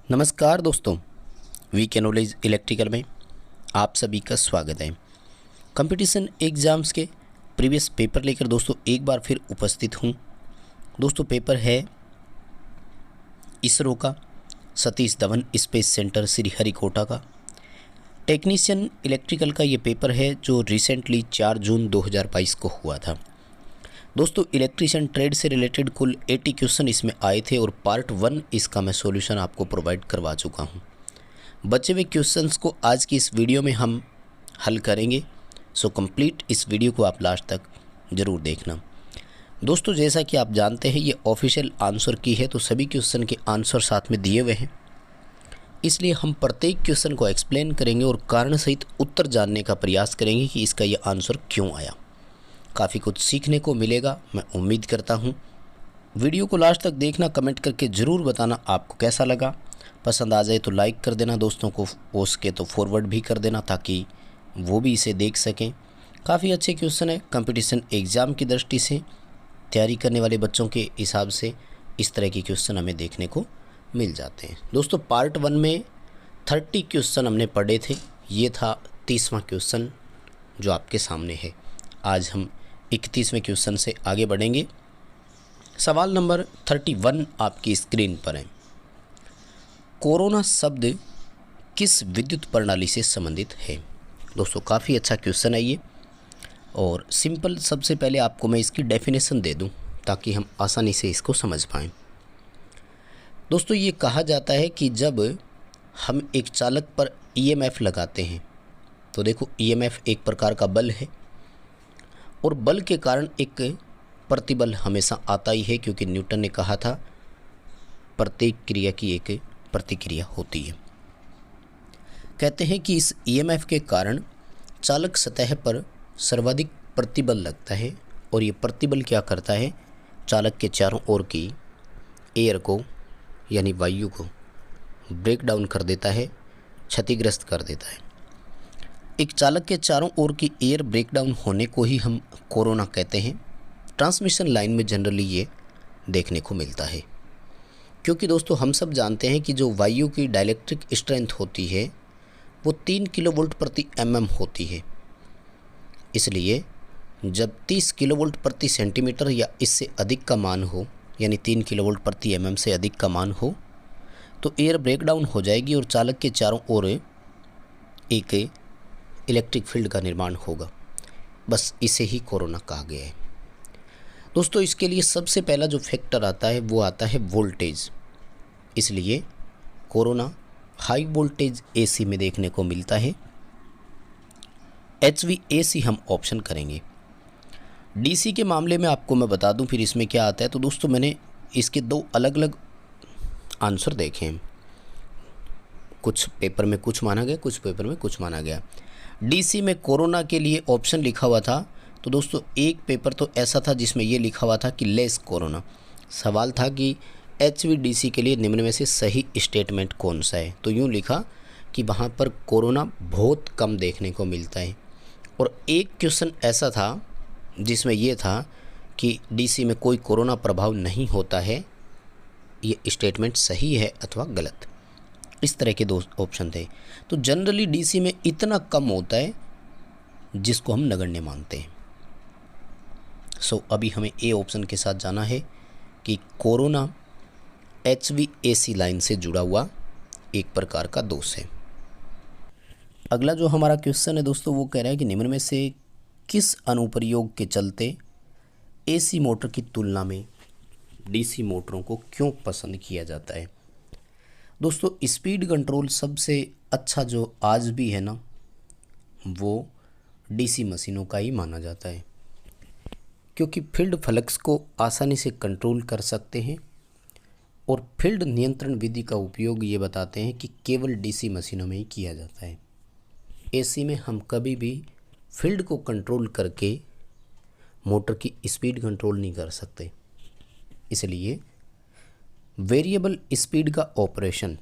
नमस्कार दोस्तों, वी के नॉलेज इलेक्ट्रिकल में आप सभी का स्वागत है। कंपटीशन एग्ज़ाम्स के प्रीवियस पेपर लेकर दोस्तों एक बार फिर उपस्थित हूँ। दोस्तों पेपर है इसरो का सतीश धवन स्पेस सेंटर श्रीहरिकोटा का। टेक्नीशियन इलेक्ट्रिकल का ये पेपर है जो रिसेंटली 4 जून 2022 को हुआ था। दोस्तों इलेक्ट्रीशियन ट्रेड से रिलेटेड कुल 80 क्वेश्चन इसमें आए थे और पार्ट 1 इसका मैं सॉल्यूशन आपको प्रोवाइड करवा चुका हूं। बचे हुए क्वेश्चंस को आज की इस वीडियो में हम हल करेंगे, सो कंप्लीट इस वीडियो को आप लास्ट तक ज़रूर देखना। दोस्तों जैसा कि आप जानते हैं ये ऑफिशियल आंसर की है, तो सभी क्वेश्चन के आंसर साथ में दिए हुए हैं, इसलिए हम प्रत्येक क्वेश्चन को एक्सप्लेन करेंगे और कारण सहित उत्तर जानने का प्रयास करेंगे कि इसका ये आंसर क्यों आया। काफ़ी कुछ सीखने को मिलेगा, मैं उम्मीद करता हूँ। वीडियो को लास्ट तक देखना, कमेंट करके ज़रूर बताना आपको कैसा लगा। पसंद आ जाए तो लाइक कर देना, दोस्तों को हो सके तो फॉरवर्ड भी कर देना ताकि वो भी इसे देख सकें। काफ़ी अच्छे क्वेश्चन है, कंपटीशन एग्ज़ाम की दृष्टि से तैयारी करने वाले बच्चों के हिसाब से इस तरह के क्वेश्चन हमें देखने को मिल जाते हैं। दोस्तों पार्ट 1 में 30 क्वेश्चन हमने पढ़े थे, ये था 30वां क्वेश्चन जो आपके सामने है। आज हम 31वें क्वेश्चन से आगे बढ़ेंगे। सवाल नंबर 31 आपकी स्क्रीन पर है। कोरोना शब्द किस विद्युत प्रणाली से संबंधित है? दोस्तों काफ़ी अच्छा क्वेश्चन है ये, और सिंपल सबसे पहले आपको मैं इसकी डेफिनेशन दे दूं ताकि हम आसानी से इसको समझ पाएँ। दोस्तों ये कहा जाता है कि जब हम एक चालक पर ईएमएफ लगाते हैं, तो देखो ईएमएफ एक प्रकार का बल है और बल के कारण एक प्रतिबल हमेशा आता ही है, क्योंकि न्यूटन ने कहा था प्रत्येक क्रिया की एक प्रतिक्रिया होती है। कहते हैं कि इस ईएमएफ के कारण चालक सतह पर सर्वाधिक प्रतिबल लगता है और ये प्रतिबल क्या करता है, चालक के चारों ओर की एयर को यानी वायु को ब्रेक डाउन कर देता है, क्षतिग्रस्त कर देता है। एक चालक के चारों ओर की एयर ब्रेकडाउन होने को ही हम कोरोना कहते हैं। ट्रांसमिशन लाइन में जनरली ये देखने को मिलता है, क्योंकि दोस्तों हम सब जानते हैं कि जो वायु की डाइलेक्ट्रिक स्ट्रेंथ होती है वो 3 किलोवोल्ट प्रति एमएम होती है। इसलिए जब 30 किलोवोल्ट प्रति सेंटीमीटर या इससे अधिक का मान हो, यानी 3 किलोवोल्ट प्रति एमएम से अधिक का मान हो, तो एयर ब्रेकडाउन हो जाएगी और चालक के चारों ओर एक इलेक्ट्रिक फील्ड का निर्माण होगा। बस इसे ही कोरोना कहा गया है। दोस्तों इसके लिए सबसे पहला जो फैक्टर आता है वो आता है वोल्टेज, इसलिए कोरोना हाई वोल्टेज एसी में देखने को मिलता है। HVAC हम ऑप्शन करेंगे। डीसी के मामले में आपको मैं बता दूं फिर इसमें क्या आता है। तो दोस्तों मैंने इसके 2 अलग अलग आंसर देखे हैं, कुछ पेपर में कुछ माना गया, कुछ पेपर में कुछ माना गया। डीसी में कोरोना के लिए ऑप्शन लिखा हुआ था, तो दोस्तों एक पेपर तो ऐसा था जिसमें ये लिखा हुआ था कि लेस कोरोना। सवाल था कि HVDC के लिए निम्न में से सही स्टेटमेंट कौन सा है, तो यूँ लिखा कि वहाँ पर कोरोना बहुत कम देखने को मिलता है। और एक क्वेश्चन ऐसा था जिसमें ये था कि डीसी में कोई कोरोना प्रभाव नहीं होता है, ये स्टेटमेंट सही है अथवा गलत। इस तरह के 2 ऑप्शन थे। तो जनरली डीसी में इतना कम होता है जिसको हम नगण्य मानते हैं। सो अभी हमें ए ऑप्शन के साथ जाना है कि कोरोना HVAC लाइन से जुड़ा हुआ एक प्रकार का दोष है। अगला जो हमारा क्वेश्चन है दोस्तों वो कह रहा है कि निम्न में से किस अनुप्रयोग के चलते AC मोटर की तुलना में DC मोटरों को क्यों पसंद किया जाता है? दोस्तों स्पीड कंट्रोल सबसे अच्छा जो आज भी है ना, वो डीसी मशीनों का ही माना जाता है, क्योंकि फील्ड फ्लक्स को आसानी से कंट्रोल कर सकते हैं और फील्ड नियंत्रण विधि का उपयोग ये बताते हैं कि केवल डीसी मशीनों में ही किया जाता है। एसी में हम कभी भी फील्ड को कंट्रोल करके मोटर की स्पीड कंट्रोल नहीं कर सकते। इसलिए वेरिएबल स्पीड का ऑपरेशन,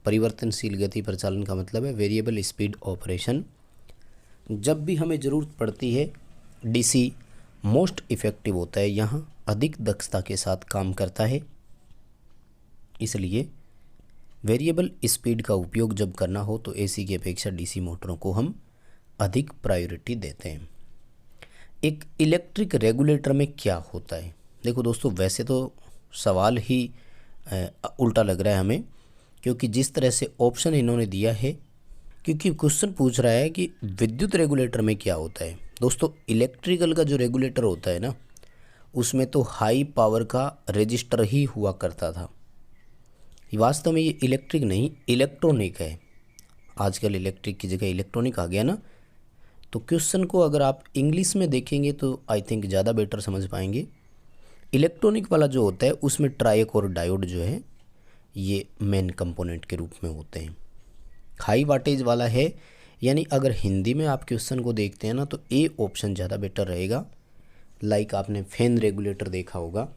परिवर्तनशील गति प्रचालन का मतलब है वेरिएबल स्पीड ऑपरेशन, जब भी हमें ज़रूरत पड़ती है डीसी मोस्ट इफ़ेक्टिव होता है, यहाँ अधिक दक्षता के साथ काम करता है। इसलिए वेरिएबल स्पीड का उपयोग जब करना हो तो एसी की अपेक्षा डीसी मोटरों को हम अधिक प्रायोरिटी देते हैं। एक इलेक्ट्रिक रेगुलेटर में क्या होता है? देखो दोस्तों, वैसे तो सवाल ही उल्टा लग रहा है हमें, क्योंकि जिस तरह से ऑप्शन इन्होंने दिया है, क्योंकि क्वेश्चन पूछ रहा है कि विद्युत रेगुलेटर में क्या होता है। दोस्तों, इलेक्ट्रिकल का जो रेगुलेटर होता है ना, उसमें तो हाई पावर का रजिस्टर ही हुआ करता था। वास्तव में ये इलेक्ट्रिक नहीं, इलेक्ट्रॉनिक है। आजकल इलेक्ट्रिक की जगह इलेक्ट्रॉनिक आ गया ना, तो क्वेश्चन को अगर आप इंग्लिश में देखेंगे तो आई थिंक ज़्यादा बेटर समझ पाएंगे। इलेक्ट्रॉनिक वाला जो होता है उसमें ट्रायक और डायोड जो है ये मेन कंपोनेंट के रूप में होते हैं। हाई वाटेज वाला है, यानी अगर हिंदी में आप क्वेश्चन को देखते हैं ना तो ए ऑप्शन ज़्यादा बेटर रहेगा। लाइक आपने फैन रेगुलेटर देखा होगा,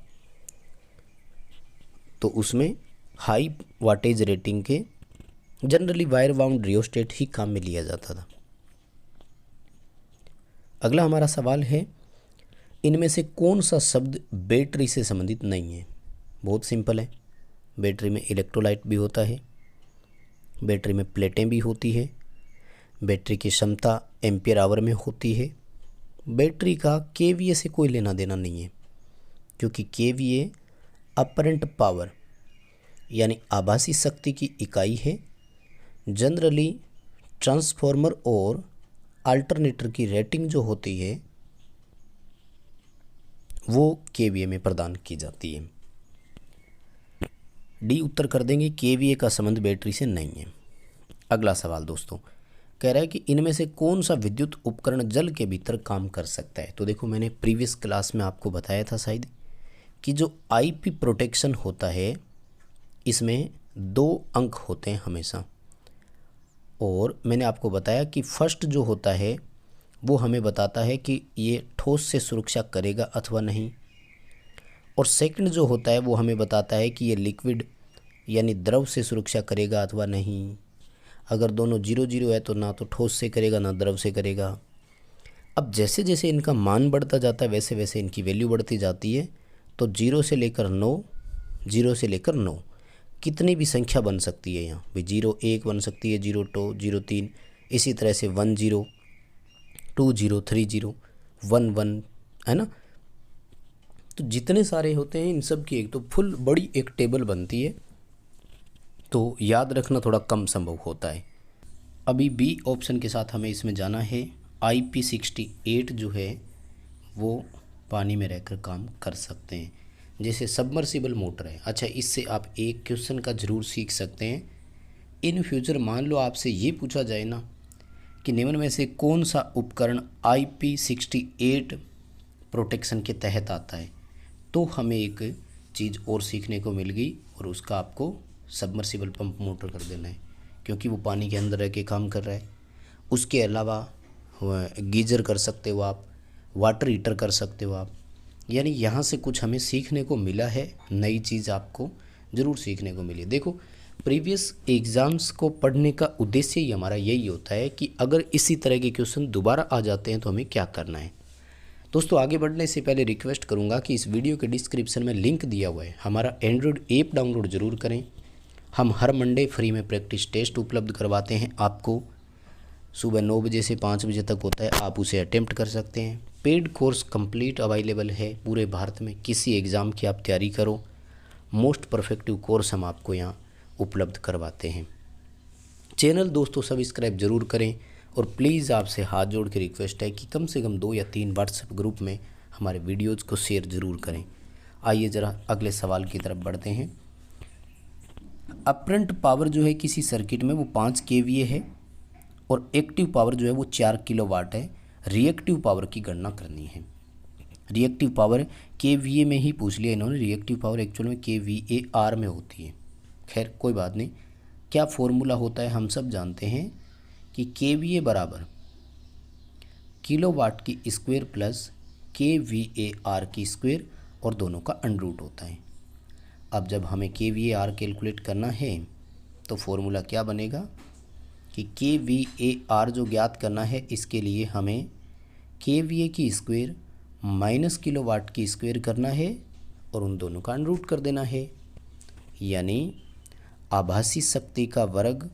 तो उसमें हाई वाटेज रेटिंग के जनरली वायर बाउंड रियोस्टेट ही काम में लिया जाता था। अगला हमारा सवाल है, इनमें से कौन सा शब्द बैटरी से संबंधित नहीं है? बहुत सिंपल है, बैटरी में इलेक्ट्रोलाइट भी होता है, बैटरी में प्लेटें भी होती है, बैटरी की क्षमता एम्पियर आवर में होती है। बैटरी का केवीए से कोई लेना देना नहीं है, क्योंकि केवीए अपरेंट पावर यानी आभासी शक्ति की इकाई है। जनरली ट्रांसफॉर्मर और अल्टरनेटर की रेटिंग जो होती है वो केवीए में प्रदान की जाती है। डी उत्तर कर देंगे, केवीए का संबंध बैटरी से नहीं है। अगला सवाल दोस्तों कह रहा है कि इनमें से कौन सा विद्युत उपकरण जल के भीतर काम कर सकता है? तो देखो, मैंने प्रीवियस क्लास में आपको बताया था शायद कि जो आईपी प्रोटेक्शन होता है इसमें 2 अंक होते हैं हमेशा, और मैंने आपको बताया कि फर्स्ट जो होता है वो हमें बताता है कि ये ठोस से सुरक्षा करेगा अथवा नहीं, और सेकंड जो होता है वो हमें बताता है कि ये लिक्विड यानी द्रव से सुरक्षा करेगा अथवा नहीं। अगर दोनों 0-0 है तो ना तो ठोस से करेगा ना द्रव से करेगा। अब जैसे जैसे इनका मान बढ़ता जाता है वैसे वैसे इनकी वैल्यू बढ़ती जाती है। तो 0 से लेकर 9, 0 से लेकर 9 कितनी भी संख्या बन सकती है यहाँ भाई। 0 1 बन सकती है, 0 2, 0 3, इसी तरह से 1 0, 2 0, 3 0, 1 1, है ना। तो जितने सारे होते हैं इन सब की एक तो फुल बड़ी एक टेबल बनती है, तो याद रखना थोड़ा कम संभव होता है। अभी बी ऑप्शन के साथ हमें इसमें जाना है। IP68 जो है वो पानी में रहकर काम कर सकते हैं, जैसे सबमर्सिबल मोटर है। अच्छा, इससे आप एक क्वेश्चन का ज़रूर सीख सकते हैं। इन फ्यूचर मान लो आपसे ये पूछा जाए ना कि निम्न में से कौन सा उपकरण IP68 प्रोटेक्शन के तहत आता है, तो हमें एक चीज़ और सीखने को मिल गई, और उसका आपको सबमर्सिबल पंप मोटर कर देना है, क्योंकि वो पानी के अंदर रह के काम कर रहा है। उसके अलावा गीज़र कर सकते हो आप, वाटर हीटर कर सकते हो आप। यानी यहाँ से कुछ हमें सीखने को मिला है, नई चीज़ आपको ज़रूर सीखने को मिली। देखो, प्रीवियस एग्ज़ाम्स को पढ़ने का उद्देश्य ही हमारा यही होता है कि अगर इसी तरह के क्वेश्चन दोबारा आ जाते हैं तो हमें क्या करना है। दोस्तों, आगे बढ़ने से पहले रिक्वेस्ट करूँगा कि इस वीडियो के डिस्क्रिप्शन में लिंक दिया हुआ है, हमारा एंड्रॉयड ऐप डाउनलोड ज़रूर करें। हम हर मंडे फ्री में प्रैक्टिस टेस्ट उपलब्ध करवाते हैं आपको। सुबह 9 बजे से 5 बजे तक होता है, आप उसे अटेम्प्ट कर सकते हैं। पेड कोर्स कंप्लीट अवेलेबल है पूरे भारत में। किसी एग्ज़ाम की आप तैयारी करो, मोस्ट परफेक्टिव कोर्स हम आपको यहाँ उपलब्ध करवाते हैं। चैनल दोस्तों सब्सक्राइब ज़रूर करें, और प्लीज़ आपसे हाथ जोड़ के रिक्वेस्ट है कि कम से कम 2 या 3 व्हाट्सएप ग्रुप में हमारे वीडियोज़ को शेयर ज़रूर करें। आइए ज़रा अगले सवाल की तरफ बढ़ते हैं। अपरेंट पावर जो है किसी सर्किट में वो 5 kVA है, और एक्टिव पावर जो है वो 4 किलोवाट है। रिएक्टिव पावर की गणना करनी है। रिएक्टिव पावर kVA में ही पूछ लिया इन्होंने, रिएक्टिव पावर एक्चुअल में kVAR में होती है। खैर कोई बात नहीं, क्या फॉर्मूला होता है हम सब जानते हैं कि kVA बराबर किलोवाट की स्क्वायर प्लस kVAR की स्क्वायर, और दोनों का अंडर होता है। अब जब हमें kVAR कैलकुलेट करना है तो फॉर्मूला क्या बनेगा कि kVAR जो ज्ञात करना है, इसके लिए हमें kVA की स्क्वायर माइनस किलोवाट की स्क्वायर करना है, और उन दोनों का अंडर कर देना है। यानी आभासी शक्ति का वर्ग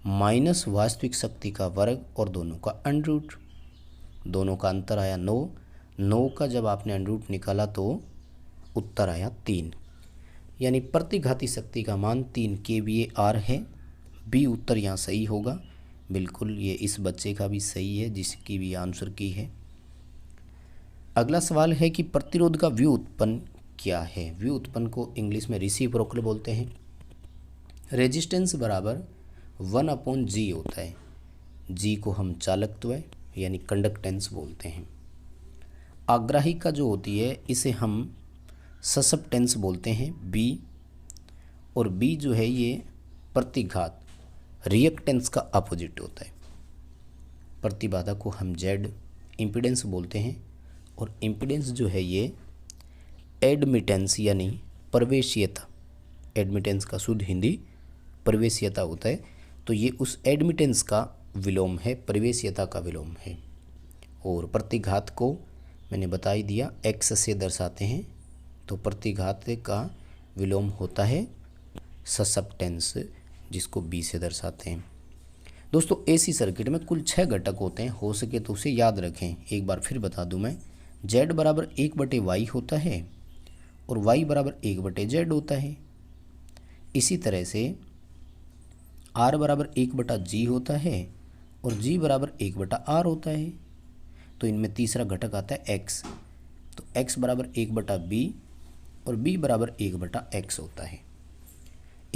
माइनस वास्तविक शक्ति का वर्ग और दोनों का अंडर रूट। दोनों का अंतर आया 9। 9 का जब आपने अंडर रूट निकाला तो उत्तर आया 3। यानी प्रतिघाती शक्ति का मान 3 kVAR है। बी उत्तर यहाँ सही होगा। बिल्कुल ये इस बच्चे का भी सही है जिसकी भी आंसर की है। अगला सवाल है कि प्रतिरोध का व्युत्पन्न क्या है। व्युत्पन्न को इंग्लिश में रेसिप्रोकल बोलते हैं। रेजिस्टेंस बराबर 1/G होता है। G को हम चालकत्व यानी कंडक्टेंस बोलते हैं। आग्राही का जो होती है इसे हम ससेप्टेंस बोलते हैं B। और B जो है ये प्रतिघात रिएक्टेंस का अपोजिट होता है। प्रतिबाधा को हम Z इम्पीडेंस बोलते हैं और इम्पीडेंस जो है ये एडमिटेंस यानी प्रवेशियता। एडमिटेंस का शुद्ध हिंदी प्रवेशियता होता है, तो ये उस एडमिटेंस का विलोम है, प्रवेशियता का विलोम है। और प्रतिघात को मैंने बता ही दिया x से दर्शाते हैं, तो प्रतिघात का विलोम होता है ससेप्टेंस जिसको b से दर्शाते हैं। दोस्तों AC सर्किट में कुल 6 घटक होते हैं, हो सके तो उसे याद रखें। एक बार फिर बता दूं मैं, Z बराबर 1/Y होता है और Y बराबर 1/Z होता है। इसी तरह से R बराबर 1/G होता है और G बराबर 1/R होता है। तो इनमें तीसरा घटक आता है X, तो X बराबर 1/B और B बराबर 1/X होता है।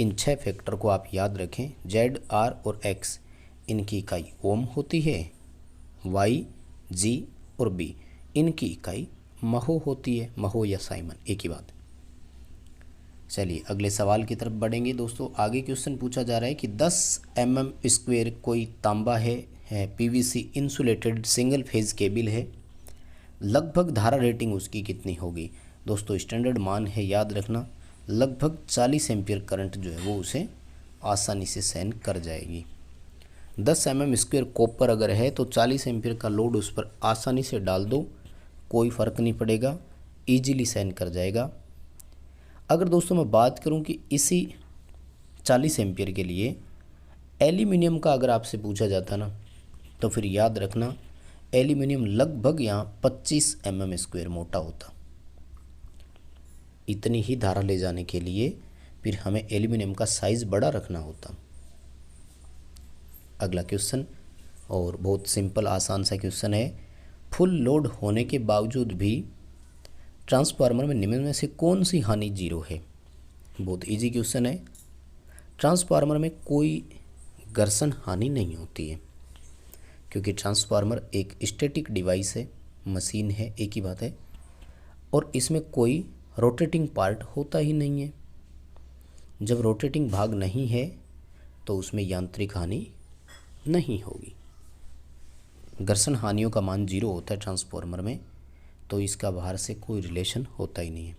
इन 6 फैक्टर को आप याद रखें। Z, R और X इनकी इकाई ओम होती है। Y, G और B इनकी इकाई महो होती है। महो या साइमन एक ही बात। चलिए अगले सवाल की तरफ बढ़ेंगे। दोस्तों आगे क्वेश्चन पूछा जा रहा है कि 10 mm² कोई तांबा है PVC insulated single phase cable है, लगभग धारा रेटिंग उसकी कितनी होगी। दोस्तों स्टैंडर्ड मान है, याद रखना, लगभग 40 एम्पियर करंट जो है वो उसे आसानी से सहन कर जाएगी। 10 mm² कॉपर अगर है तो 40 एम्पियर का लोड उस पर आसानी से डाल दो, कोई फ़र्क नहीं पड़ेगा, ईजिली सहन कर जाएगा। अगर दोस्तों मैं बात करूं कि इसी 40 एम्पियर के लिए एल्यूमिनियम का अगर आपसे पूछा जाता ना, तो फिर याद रखना एल्यूमिनियम लगभग यहाँ 25 mm² मोटा होता। इतनी ही धारा ले जाने के लिए फिर हमें एल्यूमिनियम का साइज़ बड़ा रखना होता। अगला क्वेश्चन और बहुत सिंपल आसान सा क्वेश्चन है। फुल लोड होने के बावजूद भी ट्रांसफार्मर में निम्न में से कौन सी हानि जीरो है। बहुत इजी क्वेश्चन है। ट्रांसफार्मर में कोई घर्षण हानि नहीं होती है क्योंकि ट्रांसफार्मर एक स्टैटिक डिवाइस है, मशीन है, एक ही बात है। और इसमें कोई रोटेटिंग पार्ट होता ही नहीं है। जब रोटेटिंग भाग नहीं है तो उसमें यांत्रिक हानि नहीं होगी। घर्षण हानियों का मान 0 होता है ट्रांसफार्मर में, तो इसका बाहर से कोई रिलेशन होता ही नहीं है।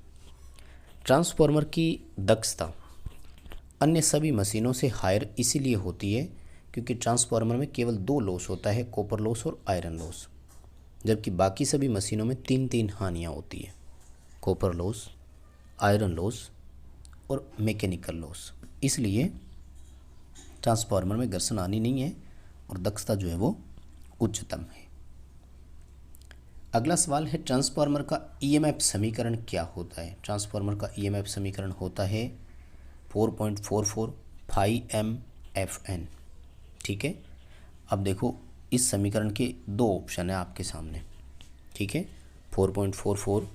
ट्रांसफार्मर की दक्षता अन्य सभी मशीनों से हायर इसीलिए होती है क्योंकि ट्रांसफार्मर में केवल 2 लॉस होता है, कॉपर लॉस और आयरन लॉस, जबकि बाकी सभी मशीनों में 3-3 हानियाँ होती है, कॉपर लॉस, आयरन लॉस और मैकेनिकल लॉस। इसलिए ट्रांसफार्मर में घर्षण हानि नहीं है और दक्षता जो है वो उच्चतम है। अगला सवाल है ट्रांसफार्मर का ईएमएफ समीकरण क्या होता है। ट्रांसफार्मर का ईएमएफ समीकरण होता है 4.44 φm/Fn। ठीक है, अब देखो इस समीकरण के 2 ऑप्शन है आपके सामने। ठीक है, 4.44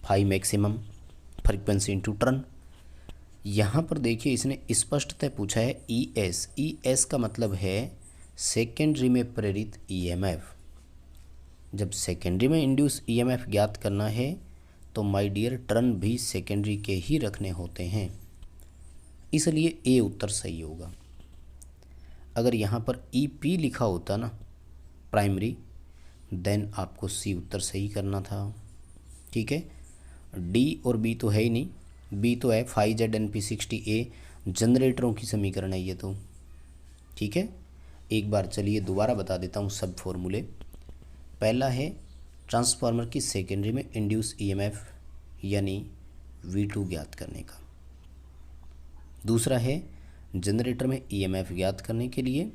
phi maximum frequency into turn. यहाँ पर देखिए इसने स्पष्टतः पूछा है ES। ES का मतलब है सेकेंडरी में प्रेरित ईएमएफ। जब सेकेंडरी में इंड्यूस ईएमएफ ज्ञात करना है तो माय डियर टर्न भी सेकेंडरी के ही रखने होते हैं, इसलिए ए उत्तर सही होगा। अगर यहाँ पर EP लिखा होता ना प्राइमरी, देन आपको C उत्तर सही करना था। ठीक है, D और B तो है ही नहीं, B तो है 5ZNP60A, जनरेटरों की समीकरण है ये तो। ठीक है, एक बार चलिए दोबारा बता देता हूँ सब फॉर्मूले। पहला है ट्रांसफार्मर की सेकेंडरी में इंड्यूस ईएमएफ यानी V2 ज्ञात करने का। दूसरा है जनरेटर में ईएमएफ ज्ञात करने के लिए,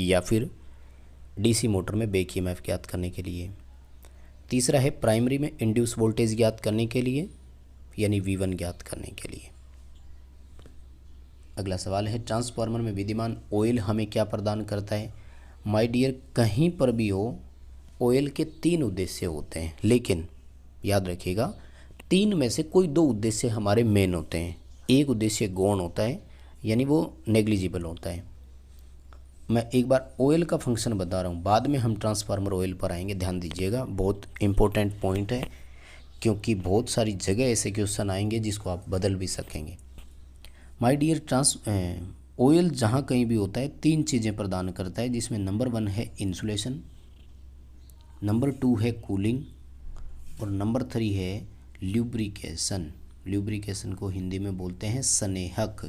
या फिर डीसी मोटर में बैक ईएमएफ ज्ञात करने के लिए। तीसरा है प्राइमरी में इंड्यूस वोल्टेज ज्ञात करने के लिए, यानी V1 ज्ञात करने के लिए। अगला सवाल है ट्रांसफार्मर में विद्यमान ऑयल हमें क्या प्रदान करता है। माय डियर, कहीं पर भी हो ऑयल के 3 उद्देश्य होते हैं, लेकिन याद रखिएगा 3 में से कोई 2 उद्देश्य हमारे मेन होते हैं। एक उद्देश्य गौण होता है, यानी वो नेग्लिजिबल होता है। मैं एक बार ऑयल का फंक्शन बता रहा हूँ, बाद में हम ट्रांसफार्मर ऑयल पर आएंगे, ध्यान दीजिएगा, बहुत इंपॉर्टेंट पॉइंट है, क्योंकि बहुत सारी जगह ऐसे क्वेश्चन आएंगे जिसको आप बदल भी सकेंगे। माय डियर, ऑयल जहाँ कहीं भी होता है 3 चीज़ें प्रदान करता है, जिसमें नंबर 1 है इंसुलेशन, नंबर 2 है कूलिंग, और नंबर 3 है ल्यूब्रिकेशन। ल्यूब्रिकेशन को हिंदी में बोलते हैं स्नेहक।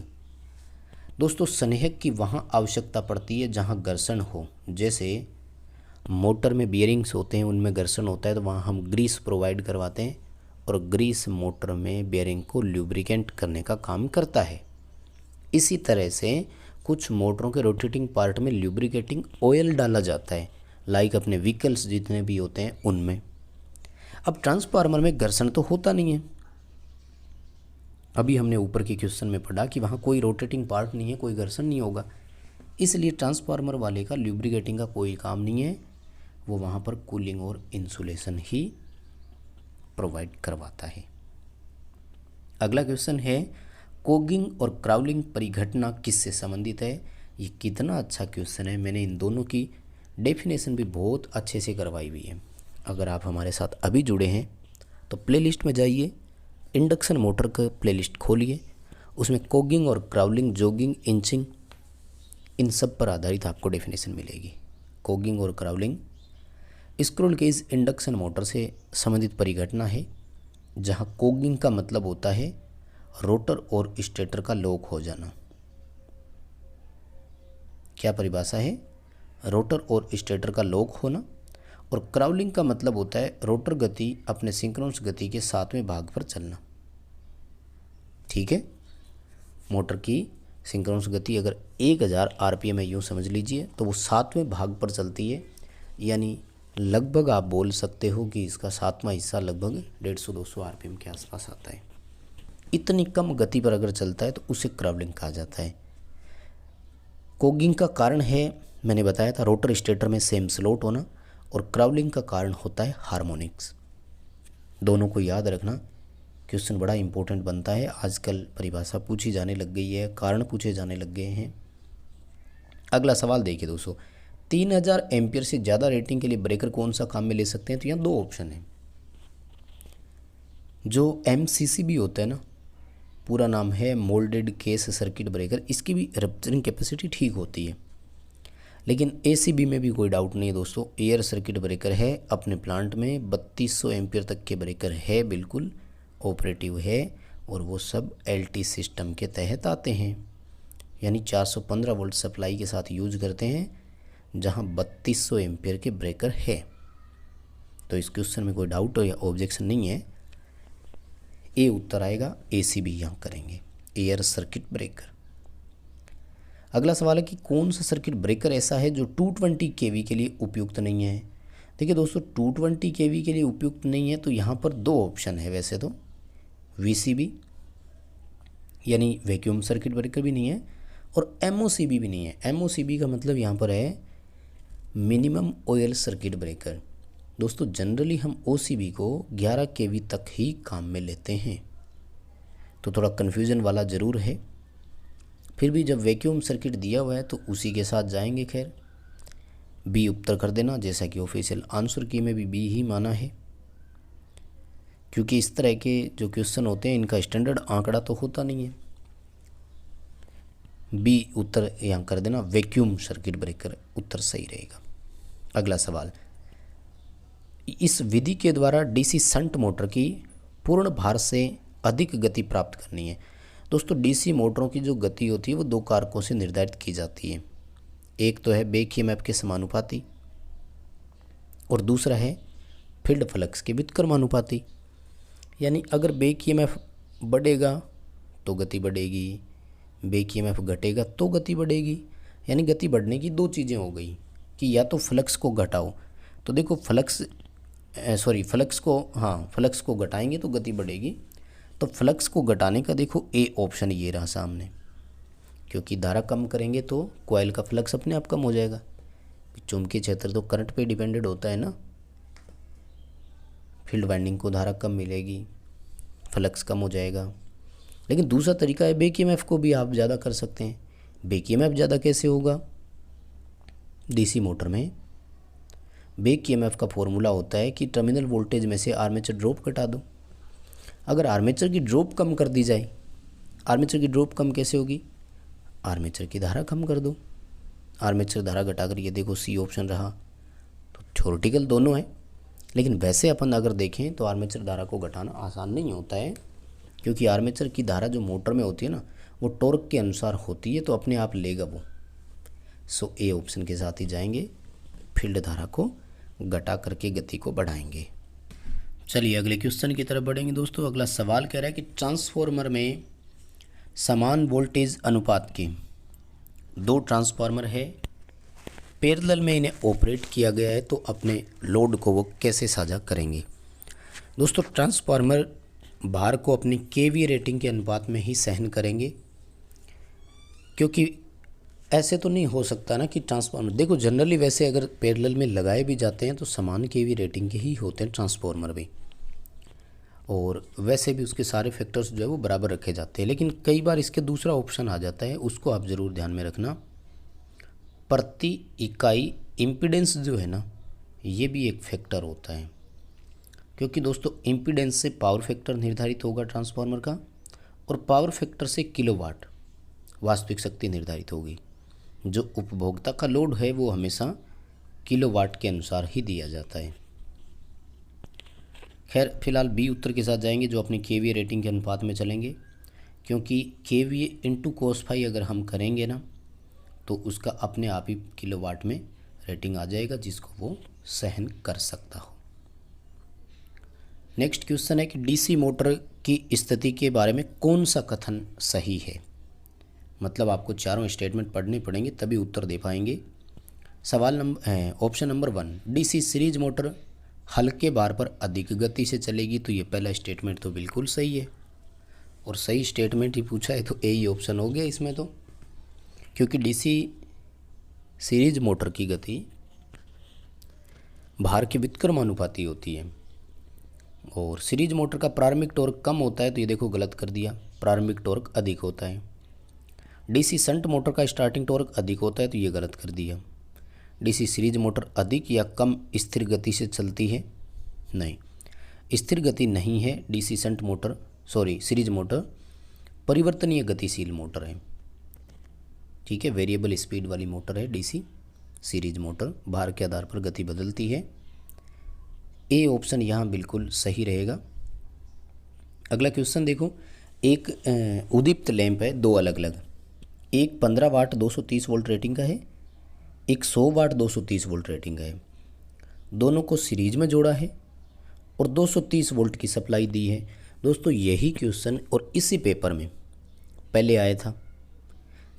दोस्तों, स्नेहक की वहाँ आवश्यकता पड़ती है जहाँ घर्षण हो। जैसे मोटर में बियरिंग्स होते हैं, उनमें घर्षण होता है, तो वहाँ हम ग्रीस प्रोवाइड करवाते हैं, और ग्रीस मोटर में बियरिंग को ल्यूब्रिकेंट करने का काम करता है। इसी तरह से कुछ मोटरों के रोटेटिंग पार्ट में ल्यूब्रिकेटिंग ऑयल डाला जाता है, लाइक अपने व्हीकल्स जितने भी होते हैं उनमें। अब ट्रांसफार्मर में घर्षण तो होता नहीं है, अभी हमने ऊपर के क्वेश्चन में पढ़ा कि वहाँ कोई रोटेटिंग पार्ट नहीं है, कोई घर्षण नहीं होगा, इसलिए ट्रांसफार्मर वाले का ल्यूब्रिकेटिंग का कोई काम नहीं है, वो वहाँ पर कूलिंग और इंसुलेशन ही प्रोवाइड करवाता है। अगला क्वेश्चन है कोगिंग और क्राउलिंग परिघटना किससे संबंधित है। ये कितना अच्छा क्वेश्चन है, मैंने इन दोनों की डेफिनेशन भी बहुत अच्छे से करवाई हुई है। अगर आप हमारे साथ अभी जुड़े हैं तो प्लेलिस्ट में जाइए, इंडक्शन मोटर का प्लेलिस्ट खोलिए, उसमें कोगिंग और क्राउलिंग, जोगिंग, इंचिंग, इन सब पर आधारित आपको डेफिनेशन मिलेगी। कोगिंग और crawling squirrel cage induction motor से संबंधित परिघटना है, जहाँ कोगिंग का मतलब होता है रोटर और स्टेटर का लॉक हो जाना। क्या परिभाषा है? रोटर और स्टेटर का लॉक होना। और क्राउलिंग का मतलब होता है रोटर गति अपने सिंक्रोनस गति के 7वें भाग पर चलना। ठीक है, मोटर की सिंक्रोनस गति अगर 1000 आरपीएम है, यूँ समझ लीजिए, तो वो 7वें भाग पर चलती है, यानी लगभग आप बोल सकते हो कि इसका 7वां हिस्सा लगभग 150-200 आरपीएम के आसपास आता है। इतनी कम गति पर अगर चलता है तो उसे क्राउलिंग कहा जाता है। कोगिंग का कारण है, मैंने बताया था, रोटर स्टेटर में सेम स्लॉट होना, और क्राउलिंग का कारण होता है हार्मोनिक्स। दोनों को याद रखना, क्वेश्चन बड़ा इंपॉर्टेंट बनता है। आजकल परिभाषा पूछी जाने लग गई है, कारण पूछे जाने लग गए हैं। अगला सवाल देखिए दोस्तों, 3000 एम्पियर से ज़्यादा रेटिंग के लिए ब्रेकर कौन सा काम में ले सकते हैं। तो यहाँ 2 ऑप्शन हैं। जो MCCB होता है ना, पूरा नाम है मोल्डेड केस सर्किट ब्रेकर, इसकी भी रप्चरिंग कैपेसिटी ठीक होती है। लेकिन ACB में भी कोई डाउट नहीं है दोस्तों, एयर सर्किट ब्रेकर है अपने प्लांट में, 3200 एम्पियर तक के ब्रेकर है, बिल्कुल ऑपरेटिव है, और वो सब LT सिस्टम के तहत आते हैं, यानी 415 वोल्ट सप्लाई के साथ यूज करते हैं, जहां 3200 एम्पियर के ब्रेकर है। तो इस क्वेश्चन में कोई डाउट या ऑब्जेक्शन नहीं है, ए उत्तर आएगा, ACB यहाँ करेंगे, एयर सर्किट ब्रेकर। अगला सवाल है कि कौन सा सर्किट ब्रेकर ऐसा है जो 220 kV के लिए उपयुक्त नहीं है। देखिए दोस्तों, 220 kV के लिए उपयुक्त नहीं है, तो यहाँ पर 2 ऑप्शन है। वैसे तो VCB यानी वैक्यूम सर्किट ब्रेकर भी नहीं है, और MOCB भी नहीं है। MOCB का मतलब यहाँ पर है मिनिमम ऑयल सर्किट ब्रेकर। दोस्तों, जनरली हम OCB को 11 kV तक ही काम में लेते हैं, तो थोड़ा कन्फ्यूज़न वाला ज़रूर है। फिर भी जब वैक्यूम सर्किट दिया हुआ है तो उसी के साथ जाएंगे। खैर, B उत्तर कर देना, जैसा कि ऑफिशियल आंसर की में भी B ही माना है, क्योंकि इस तरह के जो क्वेश्चन होते हैं इनका स्टैंडर्ड आंकड़ा तो होता नहीं है। B उत्तर यहाँ कर देना, वैक्यूम सर्किट ब्रेकर उत्तर सही रहेगा। अगला सवाल, इस विधि के द्वारा DC शंट मोटर की पूर्ण भार से अधिक गति प्राप्त करनी है। दोस्तों, DC मोटरों की जो गति होती है वो 2 कारकों से निर्धारित की जाती है। एक तो है बैक ईएमएफ के समानुपाती, और दूसरा है फील्ड फ्लक्स के व्युत्क्रमानुपाती। यानी अगर बैक ईएमएफ बढ़ेगा तो गति बढ़ेगी, बैक ईएमएफ घटेगा तो गति बढ़ेगी, यानी गति बढ़ने की दो चीज़ें हो गई कि या तो फ्लक्स को घटाओ, तो देखो फ्लक्स को घटाएंगे तो गति बढ़ेगी। तो फ्लक्स को घटाने का देखो ए ऑप्शन ये रहा सामने, क्योंकि धारा कम करेंगे तो कॉइल का फ्लक्स अपने आप कम हो जाएगा। चुंबकीय क्षेत्र तो करंट पे डिपेंडेड होता है ना, फील्ड वाइंडिंग को धारा कम मिलेगी, फ्लक्स कम हो जाएगा। लेकिन दूसरा तरीका है बैक ईएमएफ को भी आप ज़्यादा कर सकते हैं। बैक ईएमएफ ज़्यादा कैसे होगा? डीसी मोटर में बैक ईएमएफ का फॉर्मूला होता है कि टर्मिनल वोल्टेज में से आर्मेचर ड्रॉप घटा दो। अगर आर्मेचर की ड्रॉप कम कर दी जाए, आर्मेचर की ड्रॉप कम कैसे होगी? आर्मेचर की धारा कम कर दो। आर्मेचर धारा घटाकर, ये देखो सी ऑप्शन रहा। तो थ्योरेटिकल दोनों है, लेकिन वैसे अपन अगर देखें तो आर्मेचर धारा को घटाना आसान नहीं होता है, क्योंकि आर्मेचर की धारा जो मोटर में होती है ना, वो टॉर्क के अनुसार होती है, तो अपने आप लेगा वो। सो ए ऑप्शन के साथ ही जाएंगे, फील्ड धारा को घटा करके गति को बढ़ाएंगे। चलिए अगले क्वेश्चन की तरफ बढ़ेंगे दोस्तों। अगला सवाल कह रहा है कि ट्रांसफॉर्मर में समान वोल्टेज अनुपात के दो ट्रांसफार्मर है, पैरेलल में इन्हें ऑपरेट किया गया है, तो अपने लोड को वो कैसे साझा करेंगे? दोस्तों ट्रांसफार्मर भार को अपनी केवीए रेटिंग के अनुपात में ही सहन करेंगे, क्योंकि ऐसे तो नहीं हो सकता ना कि ट्रांसफार्मर, देखो जनरली वैसे अगर पैरेलल में लगाए भी जाते हैं तो समान केवीए रेटिंग के ही होते हैं ट्रांसफार्मर भी, और वैसे भी उसके सारे फैक्टर्स जो है वो बराबर रखे जाते हैं। लेकिन कई बार इसके दूसरा ऑप्शन आ जाता है, उसको आप ज़रूर ध्यान में रखना। प्रति इकाई इम्पीडेंस जो है ना, ये भी एक फैक्टर होता है, क्योंकि दोस्तों इम्पीडेंस से पावर फैक्टर निर्धारित होगा ट्रांसफार्मर का, और पावर फैक्टर से किलोवाट वास्तविक शक्ति निर्धारित होगी। जो उपभोक्ता का लोड है वो हमेशा किलोवाट के अनुसार ही दिया जाता है। खैर फिलहाल बी उत्तर के साथ जाएंगे, जो अपनी केवीए रेटिंग के अनुपात में चलेंगे, क्योंकि केवीए इंटू कोस फाई अगर हम करेंगे ना, तो उसका अपने आप ही किलोवाट में रेटिंग आ जाएगा, जिसको वो सहन कर सकता हो। नेक्स्ट क्वेश्चन है कि डीसी मोटर की स्थिति के बारे में कौन सा कथन सही है? मतलब आपको चारों स्टेटमेंट पढ़ने पड़ेंगे तभी उत्तर दे पाएंगे। सवाल number option number 1, DC series motor हल्के भार पर अधिक गति से चलेगी, तो ये पहला स्टेटमेंट तो बिल्कुल सही है, और सही स्टेटमेंट ही पूछा है तो ए ही ऑप्शन हो गया इसमें तो, क्योंकि डीसी सीरीज मोटर की गति भार के व्युत्क्रमानुपाती होती है, और सीरीज मोटर का प्रारंभिक टॉर्क कम होता है, तो ये देखो गलत कर दिया, प्रारंभिक टॉर्क अधिक होता है। डीसी शंट मोटर का स्टार्टिंग टॉर्क अधिक होता है, तो ये गलत कर दिया। डीसी सीरीज मोटर अधिक या कम स्थिर गति से चलती है? नहीं, स्थिर गति नहीं है DC shunt motor, series motor परिवर्तनीय गतिशील मोटर है। ठीक है, वेरिएबल स्पीड वाली मोटर है डीसी सीरीज मोटर, भार के आधार पर गति बदलती है। ए ऑप्शन यहाँ बिल्कुल सही रहेगा। अगला क्वेश्चन देखो, एक उद्दीप्त लैंप है, दो अलग अलग, एक 15 वाट 230 वोल्ट रेटिंग का है, एक 100 वाट 230 वोल्ट रेटिंग का है। दोनों को सीरीज में जोड़ा है और 230 वोल्ट की सप्लाई दी है। दोस्तों यही क्वेश्चन और इसी पेपर में पहले आया था,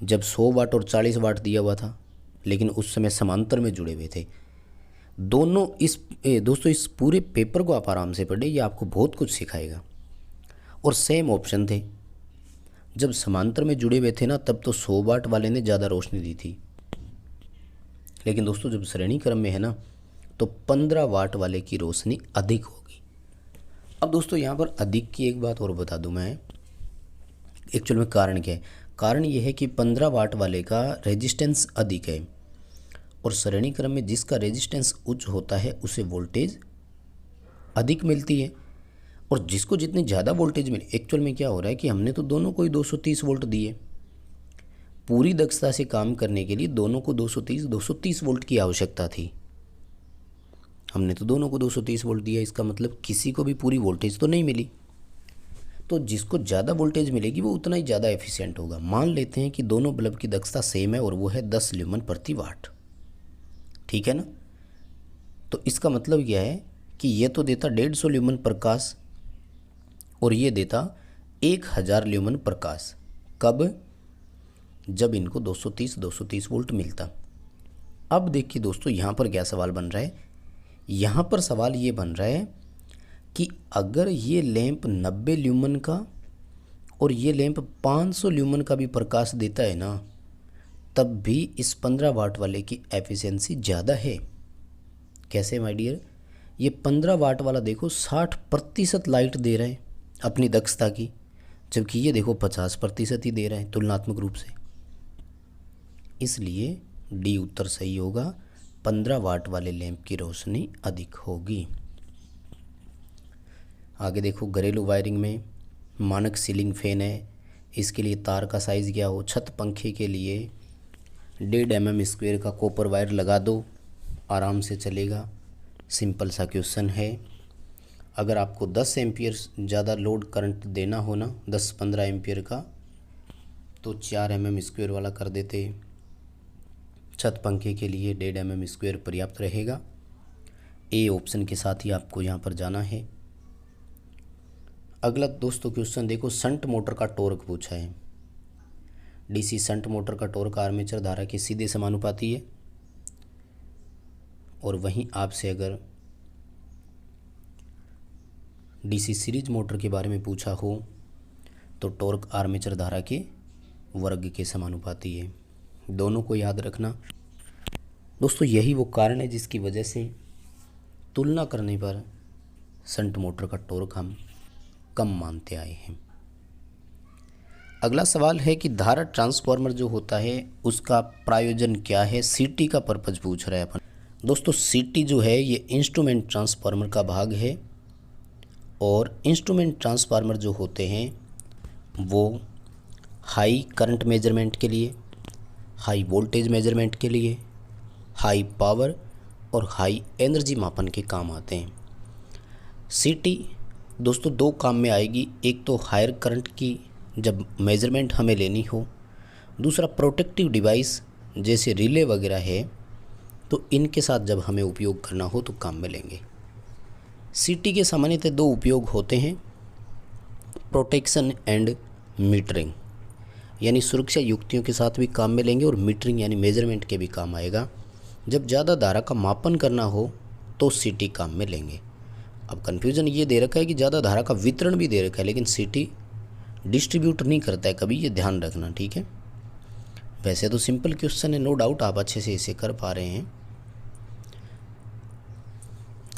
जब 100 वाट और 40 वाट दिया हुआ था, लेकिन उस समय समांतर में जुड़े हुए थे दोनों। दोस्तों इस पूरे पेपर को आप आराम से पढ़े, ये आपको बहुत कुछ सिखाएगा। और सेम ऑप्शन थे, जब समांतर में जुड़े हुए थे ना, तब तो 100 वाट वाले ने ज़्यादा रोशनी दी थी, लेकिन दोस्तों जब श्रेणी क्रम में है ना, तो 15 वाट वाले की रोशनी अधिक होगी। अब दोस्तों यहाँ पर अधिक की एक बात और बता दूँ मैं, एक्चुअल में कारण क्या है? कारण ये है कि 15 वाट वाले का रेजिस्टेंस अधिक है, और श्रेणी क्रम में जिसका रेजिस्टेंस उच्च होता है उसे वोल्टेज अधिक मिलती है, और जिसको जितनी ज़्यादा वोल्टेज मिले। एक्चुअल में क्या हो रहा है कि हमने तो दोनों को ही 230 वोल्ट दिए, पूरी दक्षता से काम करने के लिए दोनों को 230 वोल्ट की आवश्यकता थी। हमने तो दोनों को 230 वोल्ट दिया, इसका मतलब किसी को भी पूरी वोल्टेज तो नहीं मिली। तो जिसको ज़्यादा वोल्टेज मिलेगी वो उतना ही ज़्यादा एफिशिएंट होगा। मान लेते हैं कि दोनों बल्ब की दक्षता सेम है और वो है 10 ल्यूमन प्रति वाट, ठीक है ना। तो इसका मतलब क्या है कि ये तो देता 150 ल्यूमन प्रकाश और ये देता 1000 ल्यूमन प्रकाश। कब? जब इनको 230 वोल्ट मिलता। अब देखिए दोस्तों, यहाँ पर क्या सवाल बन रहा है, यहाँ पर सवाल ये बन रहा है कि अगर ये लैंप 90 ल्यूमन का और ये लैंप 500 ल्यूमन का भी प्रकाश देता है ना, तब भी इस 15 वाट वाले की एफिशिएंसी ज़्यादा है। कैसे माय डियर, ये 15 वाट वाला देखो 60% लाइट दे रहा है अपनी दक्षता की, जबकि ये देखो 50% ही दे रहा है तुलनात्मक रूप से। इसलिए डी उत्तर सही होगा, 15 वाट वाले लैंप की रोशनी अधिक होगी। आगे देखो, घरेलू वायरिंग में मानक सीलिंग फैन है, इसके लिए तार का साइज़ क्या हो। छत पंखे के लिए 1.5 mm² का कॉपर वायर लगा दो, आराम से चलेगा। सिंपल सा क्वेश्चन है। अगर आपको 10 एम्पियर ज़्यादा लोड करंट देना हो ना, 10-15 एम्पियर का, तो 4 mm² वाला कर देते। छत पंखे के लिए 1.5 mm² पर्याप्त रहेगा। ए ऑप्शन के साथ ही आपको यहाँ पर जाना है। अगला दोस्तों क्वेश्चन देखो, शंट मोटर का टॉर्क पूछा है। डीसी शंट मोटर का टॉर्क आर्मेचर धारा के सीधे समानुपाती है, और वहीं आपसे अगर डीसी सीरीज मोटर के बारे में पूछा हो तो टॉर्क आर्मेचर धारा के वर्ग के समानुपाती है। दोनों को याद रखना दोस्तों। यही वो कारण है जिसकी वजह से तुलना करने पर शंट मोटर का टॉर्क हम कम मानते आए हैं। अगला सवाल है कि धारा ट्रांसफार्मर जो होता है उसका प्रयोजन क्या है। सीटी का पर्पज पूछ रहा है अपन। दोस्तों सीटी जो है ये इंस्ट्रूमेंट ट्रांसफार्मर का भाग है, और इंस्ट्रूमेंट ट्रांसफार्मर जो होते हैं वो हाई करंट मेजरमेंट के लिए, हाई वोल्टेज मेजरमेंट के लिए, हाई पावर और हाई एनर्जी मापन के काम आते हैं। सीटी दोस्तों दो काम में आएगी, एक तो हायर करंट की जब मेजरमेंट हमें लेनी हो, दूसरा प्रोटेक्टिव डिवाइस जैसे रिले वगैरह है तो इनके साथ जब हमें उपयोग करना हो तो काम में लेंगे। सीटी के सामान्यतः दो उपयोग होते हैं, प्रोटेक्शन एंड मीटरिंग, यानी सुरक्षा युक्तियों के साथ भी काम में लेंगे, और मीटरिंग यानी मेजरमेंट के भी काम आएगा। जब ज़्यादा धारा का मापन करना हो तो सीटी काम में लेंगे। अब कन्फ्यूज़न ये दे रखा है कि ज़्यादा धारा का वितरण भी दे रखा है, लेकिन सीटी डिस्ट्रीब्यूट नहीं करता है कभी, ये ध्यान रखना, ठीक है। वैसे तो सिंपल क्वेश्चन है, नो डाउट आप अच्छे से इसे कर पा रहे हैं।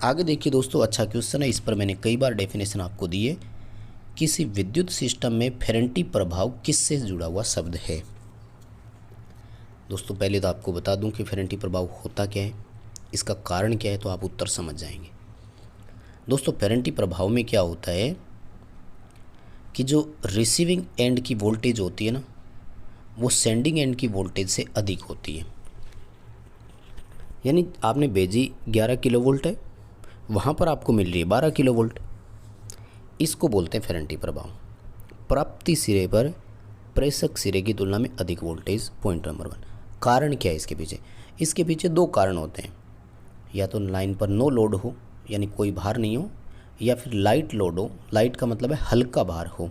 आगे देखिए दोस्तों, अच्छा क्वेश्चन है, इस पर मैंने कई बार डेफिनेशन आपको दी है। किसी विद्युत सिस्टम में फेरेंटी प्रभाव किससे जुड़ा हुआ शब्द है। दोस्तों पहले तो आपको बता दूं कि फेरेंटी प्रभाव होता क्या है, इसका कारण क्या है, तो आप उत्तर समझ जाएंगे। दोस्तों फेरेंटी प्रभाव में क्या होता है कि जो रिसीविंग एंड की वोल्टेज होती है ना, वो सेंडिंग एंड की वोल्टेज से अधिक होती है। यानी आपने भेजी 11 किलोवोल्ट है, वहाँ पर आपको मिल रही है 12 किलोवोल्ट। इसको बोलते हैं फेरेंटी प्रभाव। प्राप्ति सिरे पर प्रेषक सिरे की तुलना में अधिक वोल्टेज, पॉइंट नंबर 1। कारण क्या है इसके पीछे? इसके पीछे दो कारण होते हैं, या तो लाइन पर नो लोड हो यानी कोई भार नहीं हो, या फिर लाइट लोड हो, लाइट का मतलब है हल्का भार हो।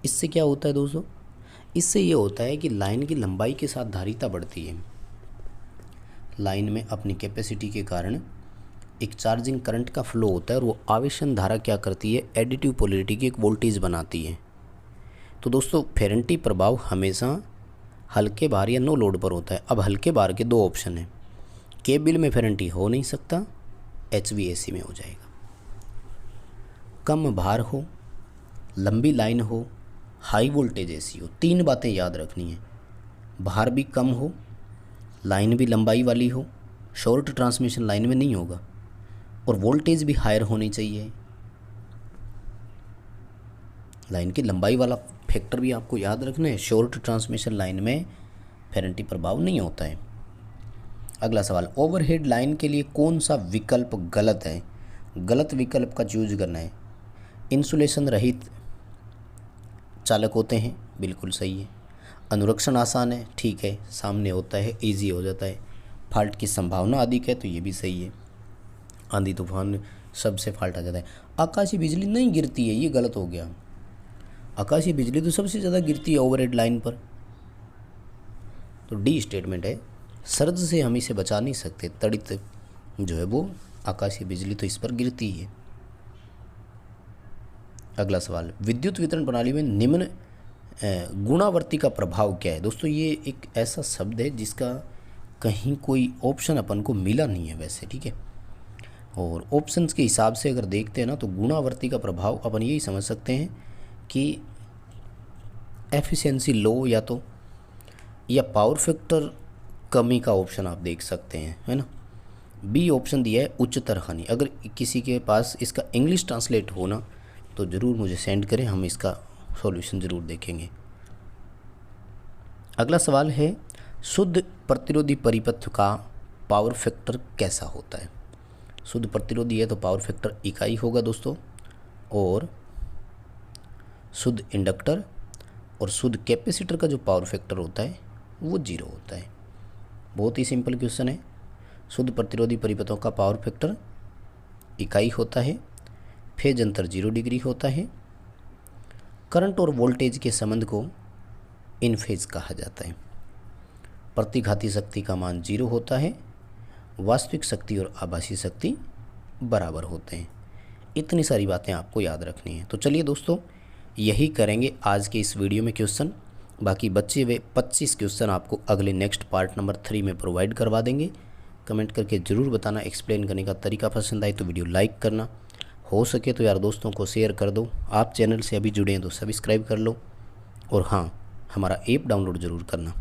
इससे क्या होता है दोस्तों, इससे ये होता है कि लाइन की लंबाई के साथ धारिता बढ़ती है। लाइन में अपनी कैपेसिटी के कारण एक चार्जिंग करंट का फ्लो होता है, और वो आवेशन धारा क्या करती है, एडिटिव पोलैरिटी की एक वोल्टेज बनाती है। तो दोस्तों फेरेंटी प्रभाव हमेशा हल्के भार या नो लोड पर होता है। अब हल्के भार के दो ऑप्शन हैं, केबल में फेरेंटी हो नहीं सकता, HVAC में हो जाएगा। कम भार हो, लंबी लाइन हो, हाई वोल्टेज AC हो, तीन बातें याद रखनी है। भार भी कम हो, लाइन भी लंबाई वाली हो, शॉर्ट ट्रांसमिशन लाइन में नहीं होगा, और वोल्टेज भी हायर होनी चाहिए। लाइन की लंबाई वाला फैक्टर भी आपको याद रखना है। शॉर्ट ट्रांसमिशन लाइन में फेरेंटी प्रभाव नहीं होता है। अगला सवाल, ओवरहेड लाइन के लिए कौन सा विकल्प गलत है? गलत विकल्प का चूज करना है। इंसुलेशन रहित चालक होते हैं, बिल्कुल सही है। अनुरक्षण आसान है, ठीक है, सामने होता है, इजी हो जाता है। फॉल्ट की संभावना अधिक है, तो ये भी सही है। आंधी तूफान सबसे फॉल्ट आ जाता है। आकाशीय बिजली नहीं गिरती है, ये गलत हो गया। आकाशीय बिजली तो सबसे ज़्यादा गिरती है ओवरहेड लाइन पर। तो डी स्टेटमेंट है, सर्द से हम इसे बचा नहीं सकते, तड़ित जो है वो आकाशीय बिजली तो इस पर गिरती है। अगला सवाल, विद्युत वितरण प्रणाली में निम्न गुणावर्ती का प्रभाव क्या है। दोस्तों ये एक ऐसा शब्द है जिसका कहीं कोई ऑप्शन अपन को मिला नहीं है वैसे, ठीक है। और ऑप्शंस के हिसाब से अगर देखते हैं ना तो गुणावर्ती का प्रभाव अपन यही समझ सकते हैं कि एफिशिएंसी लो या पावर फैक्टर कमी का ऑप्शन आप देख सकते हैं, है ना। बी ऑप्शन दिया है उच्चतर हानि। अगर किसी के पास इसका इंग्लिश ट्रांसलेट हो ना तो ज़रूर मुझे सेंड करें, हम इसका सॉल्यूशन ज़रूर देखेंगे। अगला सवाल है, शुद्ध प्रतिरोधी परिपथ का पावर फैक्टर कैसा होता है। शुद्ध प्रतिरोधी है तो पावर फैक्टर इकाई होगा दोस्तों, और शुद्ध इंडक्टर और शुद्ध कैपेसिटर का जो पावर फैक्टर होता है वो 0 होता है। बहुत ही सिंपल क्वेश्चन है। शुद्ध प्रतिरोधी परिपथों का पावर फैक्टर इकाई होता है, फेज अंतर 0 डिग्री होता है, करंट और वोल्टेज के संबंध को इन फेज कहा जाता है, प्रतिघाती शक्ति का मान 0 होता है, वास्तविक शक्ति और आभासी शक्ति बराबर होते हैं। इतनी सारी बातें आपको याद रखनी है। तो चलिए दोस्तों, यही करेंगे आज के इस वीडियो में क्वेश्चन। बाकी बचे हुए 25 क्वेश्चन आपको अगले नेक्स्ट पार्ट नंबर 3 में प्रोवाइड करवा देंगे। कमेंट करके ज़रूर बताना, एक्सप्लेन करने का तरीका पसंद आए तो वीडियो लाइक करना, हो सके तो यार दोस्तों को शेयर कर दो। आप चैनल से अभी जुड़े हैं तो सब्सक्राइब कर लो, और हाँ, हमारा ऐप डाउनलोड ज़रूर करना।